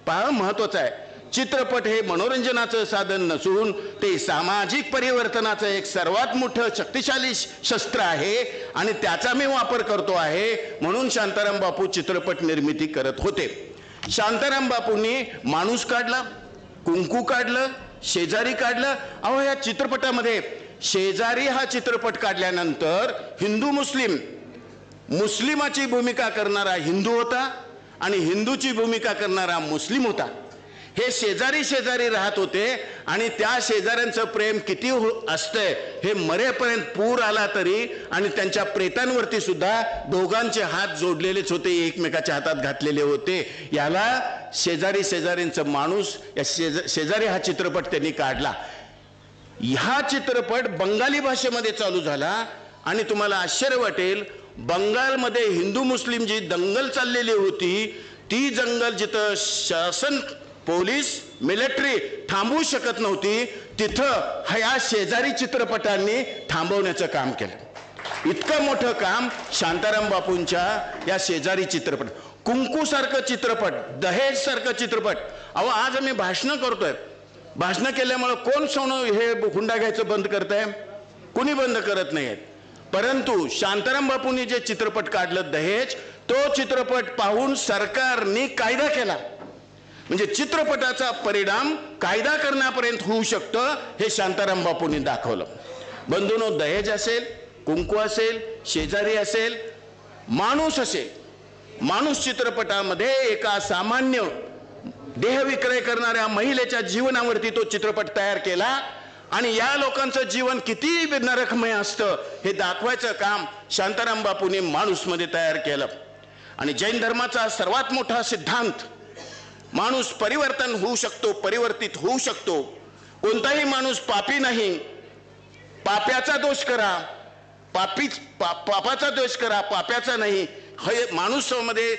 पहा महत्वाचं आहे, चित्रपट हे मनोरंजनाचं साधन नसून ते सामाजिक परिवर्तनाचं एक सर्वात मोठं शक्तिशाली शस्त्र आहे आणि त्याचा मी वापर करतो आहे. म्हणून शांताराम बापू चित्रपट निर्मिती करत होते. शांताराम बापूंनी माणूस काढला, कुंकू काढलं, शेजारी काढलं. अहो या चित्रपटामध्ये शेजारी हा चित्रपट काढल्यानंतर हिंदू मुस्लिम, मुस्लिमाची भूमिका करणारा हिंदू होता आणि हिंदूची भूमिका करणारा मुस्लिम होता. हे शेजारी शेजारी राहत होते आणि त्या शेजाऱ्यांचं प्रेम किती असतंय हे मरेपर्यंत पूर आला तरी, आणि त्यांच्या प्रेतांवरती सुद्धा दोघांचे हात जोडलेलेच होते, एकमेकाच्या हातात घातलेले होते. याला शेजारी शेजारींचं माणूस, या शेजारी हा चित्रपट त्यांनी काढला. हा चित्रपट बंगाली भाषेमध्ये चालू झाला आणि तुम्हाला आश्चर्य वाटेल, बंगालमध्ये हिंदू मुस्लिम जी दंगल चाललेली होती, ती दंगल जिथं शासन, पोलीस, मिलिटरी थांबवू शकत नव्हती, तिथं ह्या शेजारी चित्रपटांनी थांबवण्याचं काम केलं. इतकं मोठं काम शांताराम बापूंच्या या शेजारी चित्रपट, कुंकू सारखं चित्रपट, दहेज सारखं चित्रपट. अहो आज आम्ही भाषणं करतोय, भाषणं केल्यामुळं कोण सोनं हे हुंडा घ्यायचं बंद करतंय? कुणी बंद करत नाहीत. परंतु शांताराम बापूंनी जे चित्रपट काढलं दहेज, तो चित्रपट पाहून सरकारने कायदा केला. म्हणजे चित्रपटाचा परिणाम कायदा करण्यापर्यंत होऊ शकतं हे शांताराम बापूंनी दाखवलं. बंधूंनो, दहेज असेल, कुंकू असेल, शेजारी असेल, माणूस असेल, माणूस चित्रपटामध्ये एका सामान्य देहविक्रय करणाऱ्या महिलेच्या जीवनावरती तो चित्रपट तयार केला आणि या लोकांचं जीवन किती नरकमय असतं हे दाखवायचं काम शांताराम बापूंनी माणूसमध्ये तयार केलं. आणि जैन धर्माचा सर्वात मोठा सिद्धांत, माणूस परिवर्तन होऊ शकतो, परिवर्तित होऊ शकतो. कोणताही माणूस पापी नाही. पाप्याचा दोष करा, पापाचा दोष करा, पाप्याचा नाही. हे माणूसामध्ये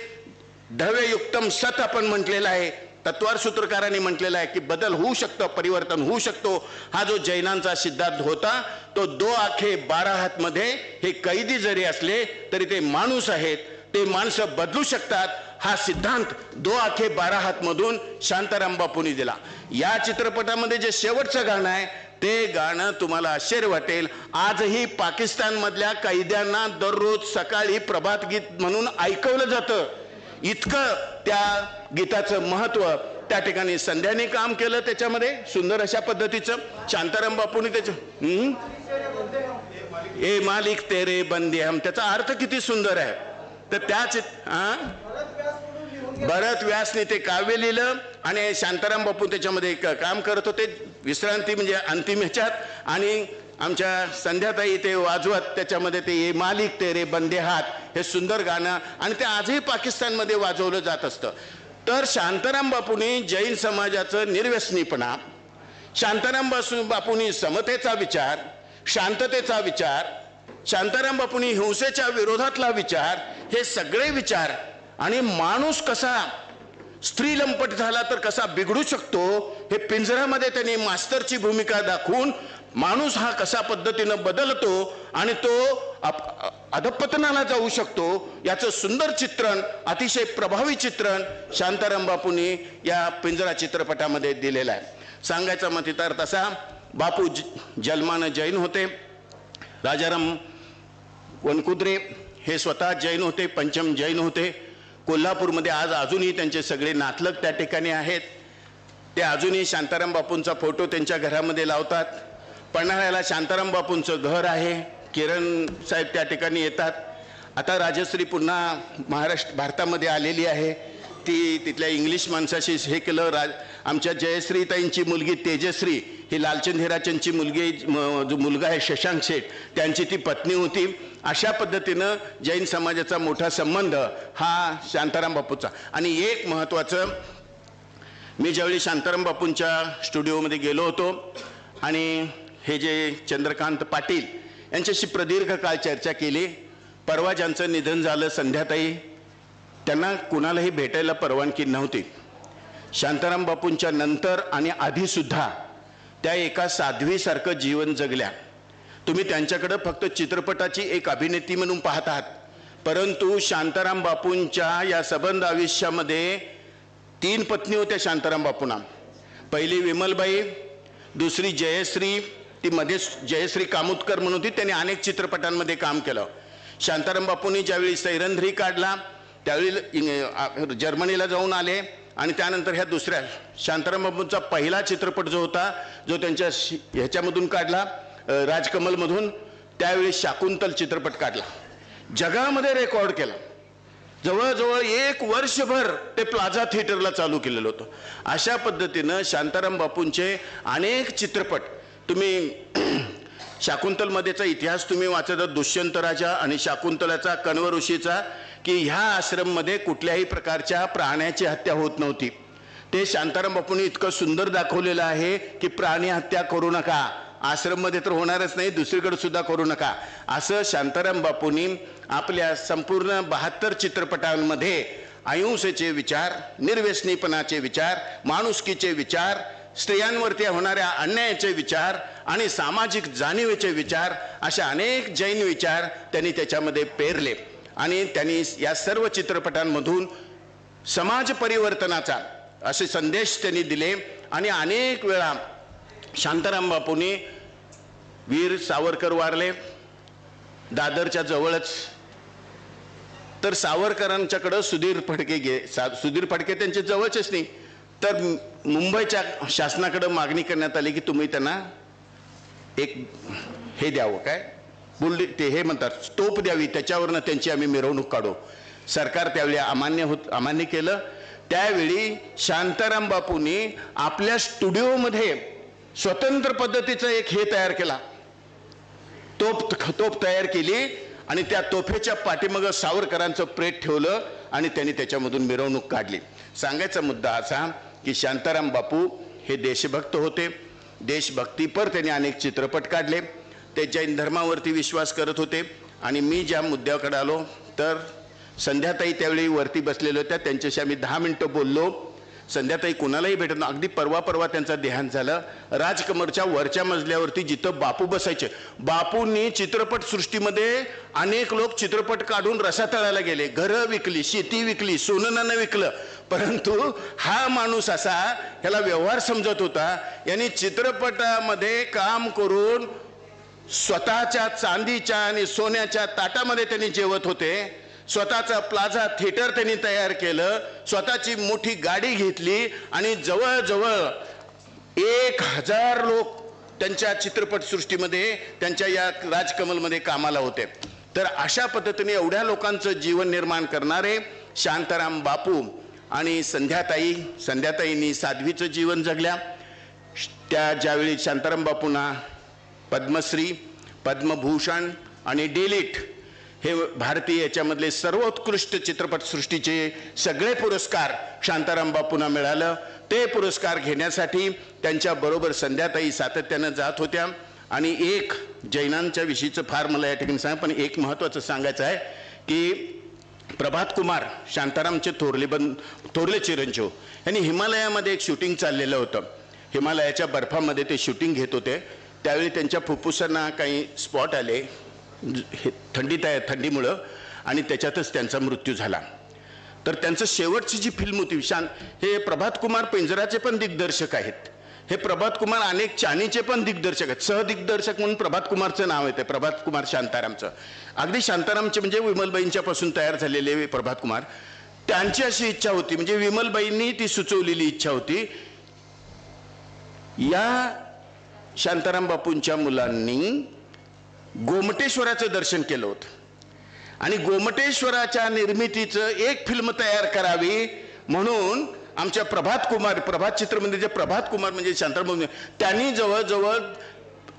द्रव्ययुक्तम सत आपण म्हटलेलं आहे. तत्वार सूत्रकारांनी म्हटलेलं आहे की बदल होऊ शकतो, परिवर्तन होऊ शकतो. हा जो जैनांचा सिद्धांत होता तो 2 आखे 12 हात मध्ये हे कैदी जरी असले तरी ते माणूस आहेत, ते माणसं बदलू शकतात. हा सिद्धांत 2 आखे 12 हात मधून शांताराम बापूंनी दिला. या चित्रपटामध्ये जे शेवटचं गाणं आहे ते गाणं तुम्हाला आश्चर्य वाटेल. आजही पाकिस्तान मधल्या कैद्यांना दररोज सकाळी प्रभात गीत म्हणून ऐकवलं जातं. इतकं त्या गीताचं महत्व त्या ठिकाणी संध्याने काम केलं. त्याच्यामध्ये सुंदर अशा पद्धतीचं शांताराम बापूंनी त्याचं ए मालिक तेरे बंदे हम, त्याचा अर्थ किती सुंदर आहे. तर त्याच भरत व्यासने ते काव्य लिहिलं आणि शांताराम बापू त्याच्यामध्ये काम करत होते विश्रांती म्हणजे अंतिम ह्याच्यात. आणि आमच्या संध्याताई ते वाजवत त्याच्यामध्ये ते ये मालिक तेरे बंदे हात हे सुंदर गाणं, आणि ते आजही पाकिस्तानमध्ये वाजवलं जात असतं. तर शांताराम बापूंनी जैन समाजाचं निर्व्यसनीपणा, शांताराम बापूंनी समतेचा विचार, शांततेचा विचार, शांताराम बापूंनी हिंसेच्या विरोधातला विचार, हे सगळे विचार, आणि माणूस कसा स्त्री लंपट झाला तर कसा बिघडू शकतो हे पिंजऱ्यामध्ये त्यांनी मास्तरची भूमिका दाखवून माणूस हा कशा पद्धतीनं बदलतो आणि तो अधपतनाला जाऊ शकतो याचं सुंदर चित्रण, अतिशय प्रभावी चित्रण शांताराम बापूंनी या पिंजरा चित्रपटामध्ये दिलेलं आहे. सांगायचा मग तर तसा बापू जन्मानं जैन होते. राजाराम वनकुद्रे हे स्वतः जैन होते, पंचम जैन होते. कोल्हापूरमध्ये आज अजूनही त्यांचे सगळे नातलग त्या ठिकाणी आहेत. ते अजूनही शांताराम बापूंचा फोटो त्यांच्या घरामध्ये लावतात. पन्हाळ्याला शांताराम बापूंचं घर आहे. किरण साहेब त्या ठिकाणी येतात. आता राजश्री पुन्हा भारतामध्ये आलेली आहे. ती तिथल्या इंग्लिश माणसाशी हे केलं. आमच्या जयश्रीताईंची मुलगी तेजश्री ही लालचंद हिराचंदची मुलगी, जो मुलगा आहे शशांक शेठ, त्यांची ती पत्नी होती. अशा पद्धतीनं जैन समाजाचा मोठा संबंध हा शांताराम बापूचा. आणि एक महत्त्वाचं, मी ज्यावेळी शांताराम बापूंच्या स्टुडिओमध्ये गेलो होतो आणि हे जे चंद्रकांत पाटील यांच्याशी प्रदीर्घ काळ चर्चा केली. परवा ज्यांचं निधन झालं संध्याताई, त्यांना कुणालाही भेटायला परवानगी नव्हती. शांताराम बापूंच्या नंतर आणि आधीसुद्धा त्या एका साध्वीसारखं जीवन जगल्या. तुम्ही त्यांच्याकडं फक्त चित्रपटाची एक अभिनेत्री म्हणून पाहत आहात, परंतु शांताराम बापूंच्या या सबंध आयुष्यामध्ये 3 पत्नी होत्या शांताराम बापूंना. पहिली विमलबाई, दुसरी जयश्री, ती मध्ये जयश्री कामुतकर म्हणून होती, त्यांनी अनेक चित्रपटांमध्ये काम केलं. शांताराम बापूंनी ज्यावेळी सैरंध्री काढला त्यावेळी जर्मनीला जाऊन आले. आणि त्यानंतर ह्या दुसऱ्या शांताराम बापूंचा पहिला चित्रपट जो होता, जो त्यांच्या ह्याच्यामधून काढला राजकमलमधून, त्यावेळी शाकुंतल चित्रपट काढला, जगामध्ये रेकॉर्ड केला. जवळजवळ 1 वर्षभर ते प्लाझा थिएटरला चालू केलेलं होतं. अशा पद्धतीनं शांताराम बापूंचे अनेक चित्रपट, तुम्ही शाकुंतलमध्येचा इतिहास तुम्ही वाचता, दुष्यंत राजा आणि शाकुंतलाचा, कण्व ऋषीचा, की ह्या आश्रममध्ये कुठल्याही प्रकारच्या प्राण्याची हत्या होत नव्हती. ते शांताराम बापूंनी इतकं सुंदर दाखवलेलं आहे की प्राणी हत्या करू नका, आश्रममध्ये तर होणारच नाही, दुसरीकडे सुद्धा करू नका, असं शांताराम बापूंनी आपल्या संपूर्ण 72 चित्रपटांमध्ये अहिंसेचे विचार, निर्व्यसनीपणाचे विचार, माणुसकीचे विचार, स्त्रियांवरती होणाऱ्या अन्यायाचे विचार आणि सामाजिक जाणीवेचे विचार, अशा अनेक जैन विचार त्यांनी त्याच्यामध्ये पेरले. आणि त्यांनी या सर्व चित्रपटांमधून समाज परिवर्तनाचा असे संदेश त्यांनी दिले. आणि अनेक वेळा शांताराम बापूंनी वीर सावरकर वारले दादरच्या जवळच, तर सावरकरांच्याकडं सुधीर फडके त्यांचे जवळचेच नाही, तर मुंबईच्या शासनाकडे मागणी करण्यात आली की तुम्ही त्यांना एक हे द्यावं, काय ते हे म्हणतात तोप द्यावी, त्याच्यावरनं त्यांची आम्ही मिरवणूक काढू. सरकार त्यावेळी अमान्य केलं. त्यावेळी शांताराम बापूंनी आपल्या स्टुडिओमध्ये स्वतंत्र पद्धतीचा एक हे तयार केला, तोप तयार केली आणि त्या तोफेच्या पाठीमागं सावरकरांचं प्रेत ठेवलं आणि त्यांनी त्याच्यामधून मिरवणूक काढली. सांगायचा मुद्दा असा की शांताराम बापू हे देशभक्त होते. देशभक्तीपर त्यांनी अनेक चित्रपट काढले. ते जैन धर्मावरती विश्वास करत होते. आणि मी ज्या मुद्द्याकडे आलो तर संध्याताई त्यावेळी वरती बसलेल्या होत्या, त्यांच्याशी आम्ही 10 मिनिटं बोललो. संध्याताई कुणालाही भेटत ना, अगदी परवा त्यांचा देहांत झालं. राजकमरच्या वरच्या मजल्यावरती जिथं बापू बसायचे, बापूंनी चित्रपट सृष्टीमध्ये अनेक लोक चित्रपट काढून रसातळाला गेले, घरं विकली, शेती विकली, सोनं नाणं विकलं, परंतु हा माणूस असा ह्याला व्यवहार समजत होता. यांनी चित्रपटामध्ये काम करून स्वतःच्या चांदीच्या आणि सोन्याच्या ताटामध्ये त्यांनी जेवत होते. स्वतःचा प्लाझा थिएटर त्यांनी तयार केलं, स्वतःची मोठी गाडी घेतली आणि जवळजवळ 1000 लोक त्यांच्या चित्रपट सृष्टीमध्ये त्यांच्या या राजकमलमध्ये कामाला होते. तर अशा पद्धतीने एवढ्या लोकांचं जीवन निर्माण करणारे शांताराम बापू आणि संध्याताईंनी साध्वीचं जीवन जगल्या. त्या ज्यावेळी शांताराम बापूंना पद्मश्री, पद्मभूषण आणि डेलिट हे भारतीय याच्यामधले सर्वोत्कृष्ट चित्रपट सृष्टीचे सगळे पुरस्कार शांताराम बापूंना मिळालं. ते पुरस्कार घेण्यासाठी त्यांच्या बरोबर संध्याताई सातत्यानं जात होत्या. आणि एक जैनांच्या विषयीचं फार मला या ठिकाणी सांग, पण एक महत्त्वाचं सांगायचं आहे की प्रभात कुमार, शांतारामचे थोरले चिरंजीव, यांनी हिमालयामध्ये एक शूटिंग चाललेलं होतं. हिमालयाच्या बर्फामध्ये ते शूटिंग घेत होते. त्यावेळी त्यांच्या फुफ्फुसांना काही स्पॉट आले थंडीमुळं आणि त्याच्यातच त्यांचा मृत्यू झाला. तर त्यांचं शेवटची जी फिल्म होती हे प्रभात कुमार पिंजराचे पण दिग्दर्शक आहेत. हे प्रभात कुमार अनेक चानीचे पण दिग्दर्शक आहेत. सहदिग्दर्शक म्हणून प्रभात कुमारचं नाव येते, प्रभात कुमार शांतारामचं. अगदी शांतारामचे म्हणजे विमलबाईंच्या पासून तयार झालेले प्रभात कुमार, त्यांची अशी इच्छा होती, म्हणजे विमलबाईंनी ती सुचवलेली इच्छा होती, या शांताराम बापूंच्या मुलांनी गोमटेश्वराचं दर्शन केलं होतं आणि गोमटेश्वराच्या निर्मितीचं एक फिल्म तयार करावी म्हणून आमच्या प्रभात चित्रमंदिरचे प्रभात कुमार म्हणजे शांताराम बापू, त्यांनी जवळजवळ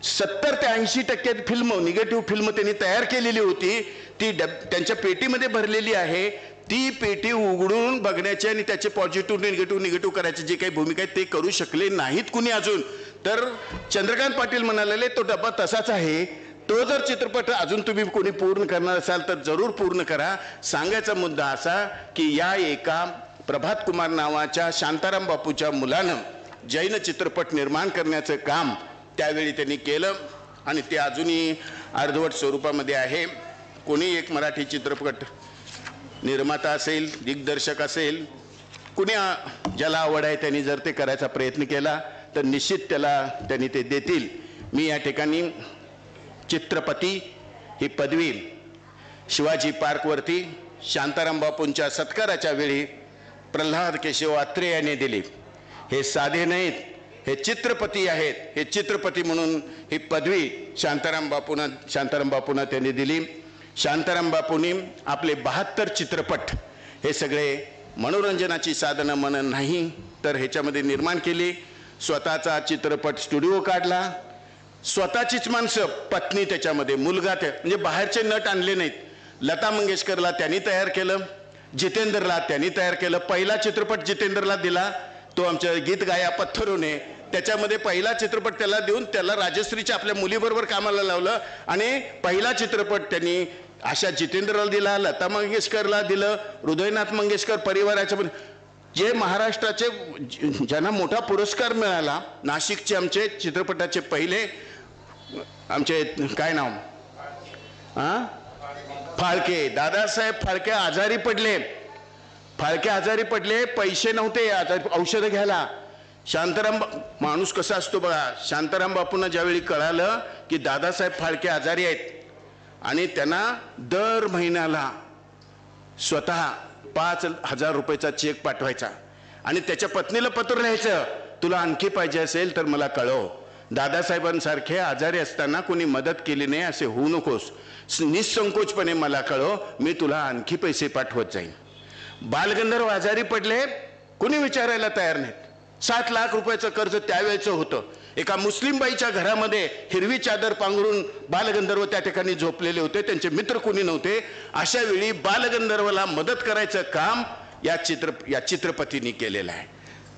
70 ते 80% फिल्म, निगेटिव्ह फिल्म त्यांनी तयार केलेली होती. ती त्यांच्या पेटीमध्ये भरलेली आहे. ती पेटी उघडून बघण्याची आणि त्याचे पॉझिटिव्ह निगेटिव्ह करायचे जे काही भूमिका आहेत ते करू शकले नाहीत कुणी अजून. तर चंद्रकांत पाटील म्हणालेले तो डब्बा तसाच आहे, तो जर चित्रपट अजून तुम्ही कोणी पूर्ण करणार असाल तर जरूर पूर्ण करा. सांगायचा मुद्दा असा की या एका प्रभात कुमार नावाच्या शांताराम बापूच्या मुलानं जैन चित्रपट निर्माण करण्याचं काम त्यावेळी त्यांनी केलं आणि ते अजूनही अर्धवट स्वरूपामध्ये आहे. कोणी एक मराठी चित्रपट निर्माता असेल, दिग्दर्शक असेल, कुणी ज्याला आवड आहे त्यांनी जर ते करायचा प्रयत्न केला तर निश्चित त्यांनी ते देतील. मी या ठिकाणी चित्रपती ही पदवी शिवाजी पार्कवरती शांताराम बापूंच्या सत्काराच्या वेळी प्रल्हाद केशव आत्रे यांनी दिली. हे साधे नाहीत, हे चित्रपती आहेत. हे चित्रपती म्हणून ही पदवी शांताराम बापूंना त्यांनी दिली. शांताराम बापूंनी आपले 72 चित्रपट हे सगळे मनोरंजनाची साधनं म्हणून नाही तर ह्याच्यामध्ये निर्माण केली. स्वतःचा चित्रपट स्टुडिओ काढला, स्वतःचीच माणसं, पत्नी त्याच्यामध्ये, मुलगा म्हणजे बाहेरचे नट आणले नाहीत. लता मंगेशकरला त्यांनी तयार केलं, जितेंद्रला त्यांनी तयार केलं. पहिला चित्रपट जितेंद्रला दिला तो आमच्या गीत गाया पत्थरोने, त्याच्यामध्ये पहिला चित्रपट त्याला देऊन त्याला राजश्रीच्या आपल्या मुलीबरोबर कामाला लावलं आणि पहिला चित्रपट त्यांनी अशा जितेंद्रला दिला, लता मंगेशकरला दिलं, हृदयनाथ मंगेशकर परिवाराच्या जे महाराष्ट्राचे ज्यांना मोठा पुरस्कार मिळाला. नाशिकचे आमचे चित्रपटाचे पहिले आमचे काय नाव फाळके, दादासाहेब फाळके आजारी पडले. पैसे नव्हते औषधं घ्यायला. माणूस कसा असतो बघा. शांताराम बापूंना ज्यावेळी कळालं की दादासाहेब फाळके आजारी आहेत आणि त्यांना दर महिन्याला स्वतः 5,000 रुपयाचा चेक पाठवायचा आणि त्याच्या पत्नीला पत्र लिहायचं, तुला आणखी पाहिजे असेल तर मला कळव. दादासाहेबांसारखे आजारी असताना कोणी मदत केली नाही असे होऊ नकोस, निसंकोचपणे मला कळव, मी तुला आणखी पैसे पाठवत जाईन. बालगंधर्व आजारी पडले, कोणी विचारायला तयार नाहीत. 7 लाख रुपयाचं कर्ज त्यावेळेचं होतं. एका मुस्लिम बाईच्या घरामध्ये हिरवी चादर पांघरून बालगंधर्व त्या ठिकाणी झोपलेले होते, त्यांचे मित्र कोणी नव्हते. अशा वेळी बालगंधर्वला मदत करायचं काम या चित्रपतींनी केलेलं आहे.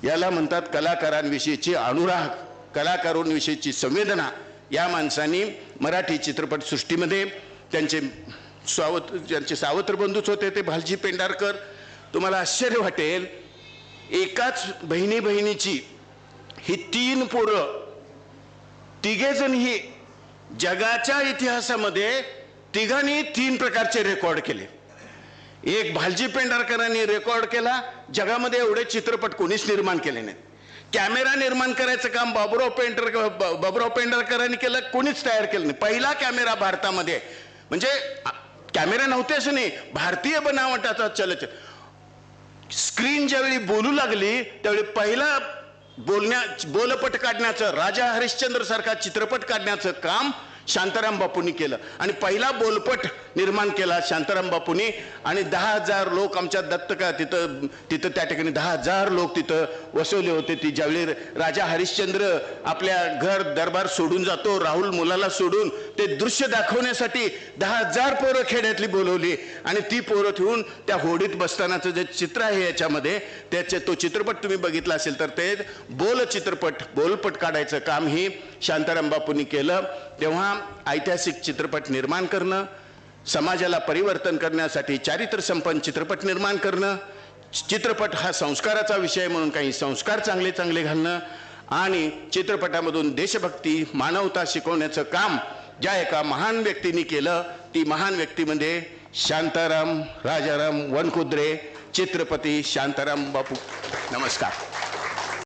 याला म्हणतात कलाकारांविषयीची अनुराग, कलाकारांविषयीची संवेदना. या माणसांनी मराठी चित्रपट सृष्टीमध्ये ज्यांचे सावत्र बंधूच होते ते भालजी पेंढारकर. तुम्हाला आश्चर्य वाटेल, एकाच बहिणीची ही 3 पोरं, तिघेजण ही जगाच्या इतिहासामध्ये तिघांनी 3 प्रकारचे रेकॉर्ड केले. एक भालजी पेंढारकरांनी रेकॉर्ड केला, जगामध्ये एवढे चित्रपट कोणीच निर्माण केले नाहीत. कॅमेरा निर्माण करायचं काम बाबुराव पेंढारकरांनी केलं, कोणीच तयार केलं नाही. पहिला कॅमेरा भारतामध्ये, म्हणजे कॅमेरा नव्हते असं नाही, भारतीय बनावटाचा चलचित्र. स्क्रीन ज्यावेळी बोलू लागली त्यावेळी पहिला बोलपट काढण्याचं, राजा हरिश्चंद्र सारखा चित्रपट काढण्याचं काम शांताराम बापूंनी केलं आणि पहिला बोलपट निर्माण केला शांताराम बापूंनी. आणि 10,000 लोक आमच्या दत्तका तिथं त्या ठिकाणी 10,000 लोक तिथं वसवले होते. ती ज्यावेळी राजा हरिश्चंद्र आपल्या घर दरबार सोडून जातो, राहुल मुलाला सोडून, ते दृश्य दाखवण्यासाठी 10,000 पोरं खेड्यातली बोलवली आणि ती पोरं ठेवून त्या होडीत बसतानाचं जे चित्र आहे याच्यामध्ये, तो चित्रपट तुम्ही बघितला असेल तर ते बोलपट काढायचं काम ही शांताराम बापूंनी केलं. तेव्हा ऐतिहासिक चित्रपट निर्माण करणं, समाजाला परिवर्तन करण्यासाठी चारित्र्य संपन्न चित्रपट निर्माण करणं, चित्रपट हा संस्काराचा विषय म्हणून काही संस्कार चांगले चांगले घालणं आणि चित्रपटामधून देशभक्ती, मानवता शिकवण्याचं काम ज्या एका महान व्यक्तींनी केलं, ती महान व्यक्तीमध्ये शांताराम राजाराम वनकुद्रे, चित्रपती शांताराम बापू. नमस्कार.